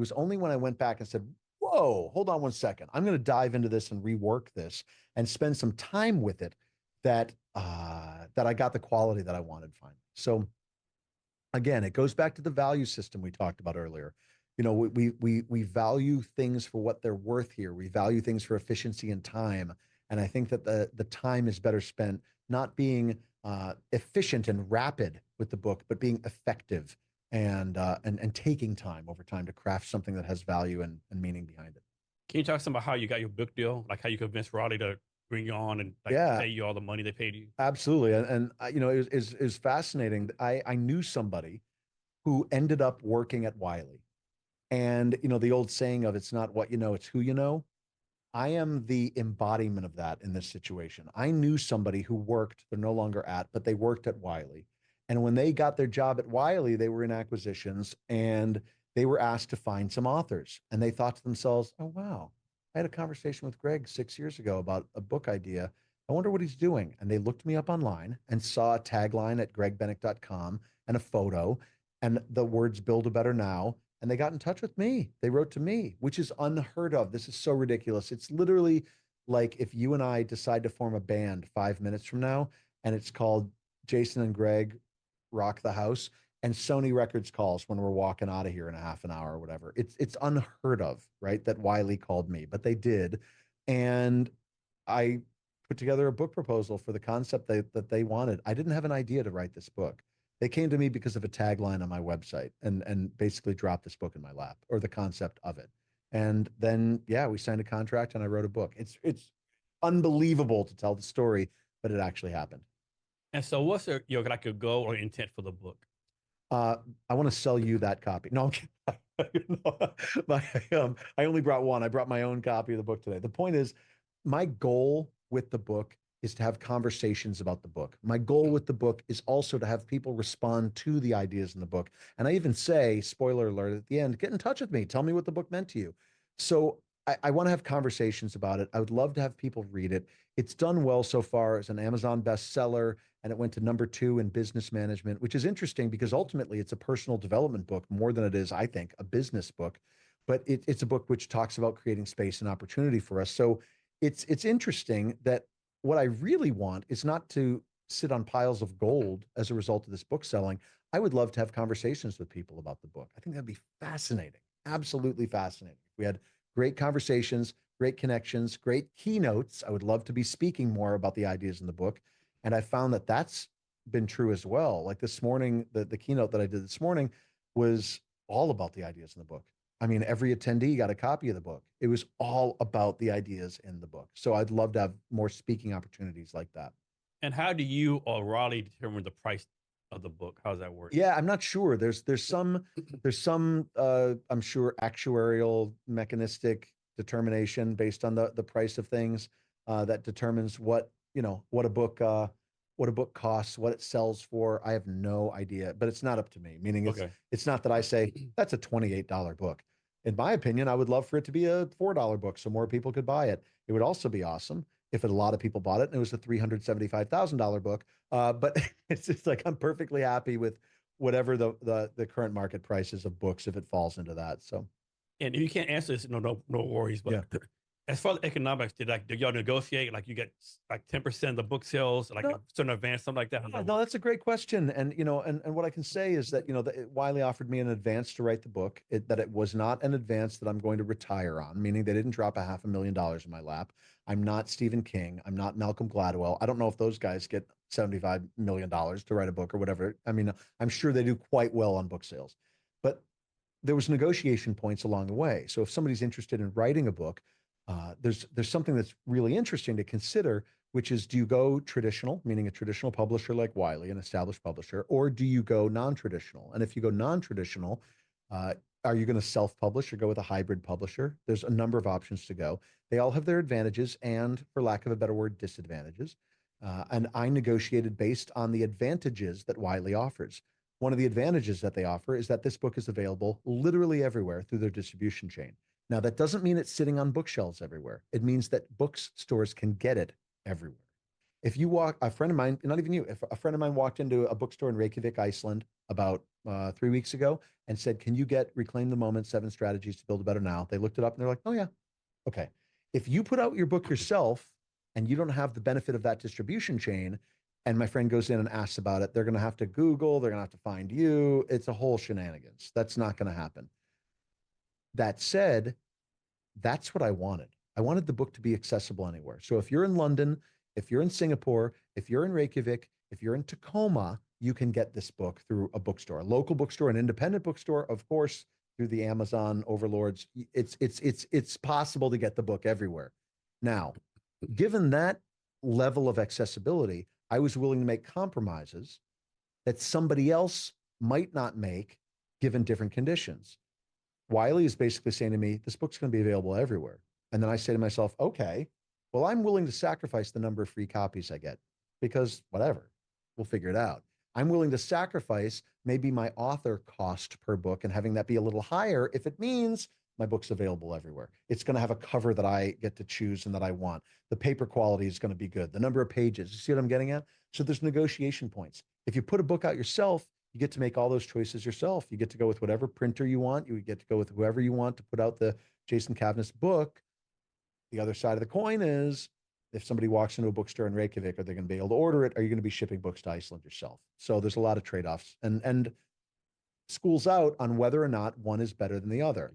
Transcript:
was only when I went back and said, whoa, hold on one second. I'm going to dive into this and rework this and spend some time with it that I got the quality that I wanted finally. So again, it goes back to the value system we talked about earlier. We value things for what they're worth here. We value things for efficiency and time. And I think that the time is better spent not being efficient and rapid with the book, but being effective and taking time over time to craft something that has value and meaning behind it. Can you talk some about how you got your book deal? Like how you convinced Raleigh to bring you on and like Yeah, pay you all the money they paid you? absolutely. It was fascinating. I knew somebody who ended up working at Wiley. And, the old saying of it's not what you know, it's who you know. I am the embodiment of that in this situation. I knew somebody who worked, they're no longer at, but they worked at Wiley. And when they got their job at Wiley, they were in acquisitions and they were asked to find some authors. And they thought to themselves, oh, wow, I had a conversation with Greg 6 years ago about a book idea. I wonder what he's doing. And they looked me up online and saw a tagline at gregbennick.com and a photo and the words build a better now. And they got in touch with me. They wrote to me, which is unheard of. This is so ridiculous. It's literally like if you and I decide to form a band 5 minutes from now and it's called Jason and Greg Rock the House, and Sony Records calls when we're walking out of here in a half an hour or whatever. It's unheard of, right? That Wiley called me, but they did. And I put together a book proposal for the concept that they wanted. I didn't have an idea to write this book. They came to me because of a tagline on my website and basically dropped this book in my lap or the concept of it. And then yeah, we signed a contract and I wrote a book. It's unbelievable to tell the story, but it actually happened. And so what's your like your goal or intent for the book? Uh, I want to sell you that copy. No, I'm kidding. No, I only brought one. I brought my own copy of the book today. The point is, my goal with the book is to have conversations about the book. My goal with the book is also to have people respond to the ideas in the book. And I even say, spoiler alert at the end, get in touch with me. Tell me what the book meant to you. So I want to have conversations about it. I would love to have people read it. It's done well so far as an Amazon bestseller, and it went to number 2 in business management, which is interesting because ultimately it's a personal development book more than it is, I think, a business book. But it's a book which talks about creating space and opportunity for us. So it's interesting that what I really want is not to sit on piles of gold as a result of this book selling. I would love to have conversations with people about the book. I think that'd be fascinating, absolutely fascinating. We had great conversations, great connections, great keynotes. I would love to be speaking more about the ideas in the book. And I found that that's been true as well. Like this morning, the keynote that I did this morning was all about the ideas in the book. I mean, every attendee got a copy of the book. It was all about the ideas in the book. So I'd love to have more speaking opportunities like that. And how do you or Raleigh determine the price of the book? How does that work? Yeah, I'm not sure. There's some I'm sure actuarial mechanistic determination based on the price of things that determines what a book costs, what it sells for. I have no idea, but it's not up to me. Meaning it's Okay. it's not that I say that's a $28 book. In my opinion, I would love for it to be a $4 book so more people could buy it. It would also be awesome if a lot of people bought it and it was a $375,000 book. But it's just like I'm perfectly happy with whatever the current market prices of books if it falls into that. So And if you can't answer this, no worries. But yeah. as far as economics, did y'all negotiate? Like you get like 10% of the book sales, like No, a certain advance, something like that? How does yeah, that no, work? that's a great question. And what I can say is that, Wiley offered me an advance to write the book, that it was not an advance that I'm going to retire on, meaning they didn't drop a $500,000 in my lap. I'm not Stephen King. I'm not Malcolm Gladwell. I don't know if those guys get $75 million to write a book or whatever. I mean, I'm sure they do quite well on book sales, but there was negotiation points along the way. So if somebody's interested in writing a book, there's something that's really interesting to consider, which is do you go traditional, meaning a traditional publisher like Wiley, an established publisher, or do you go non-traditional? And if you go non-traditional, uh, are you going to self-publish or go with a hybrid publisher? There's a number of options to go. They all have their advantages and, for lack of a better word, disadvantages. And I negotiated based on the advantages that Wiley offers. One of the advantages that they offer is that this book is available literally everywhere through their distribution chain. Now, that doesn't mean it's sitting on bookshelves everywhere. It means that bookstores can get it everywhere. If you walk, a friend of mine, not even you, if a friend of mine walked into a bookstore in Reykjavik, Iceland, about 3 weeks ago and said, "Can you get Reclaim the Moment: 7 Strategies to Build a Better Now?" They looked it up and they're like, "Oh yeah, okay." If you put out your book yourself and you don't have the benefit of that distribution chain, and my friend goes in and asks about it, they're going to have to Google, they're going to have to find you. It's a whole shenanigans. That's not going to happen. That said, that's what I wanted. I wanted the book to be accessible anywhere. So if you're in London, if you're in Singapore, if you're in Reykjavik, if you're in Tacoma, you can get this book through a bookstore, a local bookstore, an independent bookstore, of course, through the Amazon overlords. It's possible to get the book everywhere. Now, given that level of accessibility, I was willing to make compromises that somebody else might not make given different conditions. Wiley is basically saying to me, this book's going to be available everywhere. And then I say to myself, okay, well, I'm willing to sacrifice the number of free copies I get because whatever, we'll figure it out. I'm willing to sacrifice maybe my author cost per book and having that be a little higher if it means my book's available everywhere. It's going to have a cover that I get to choose and that I want. The paper quality is going to be good. The number of pages, you see what I'm getting at? So there's negotiation points. If you put a book out yourself, you get to make all those choices yourself. You get to go with whatever printer you want. You get to go with whoever you want to put out the Jason Cavness book. The other side of the coin is if somebody walks into a bookstore in Reykjavik, are they going to be able to order it? Are you going to be shipping books to Iceland yourself? So there's a lot of trade-offs and schools out on whether or not one is better than the other.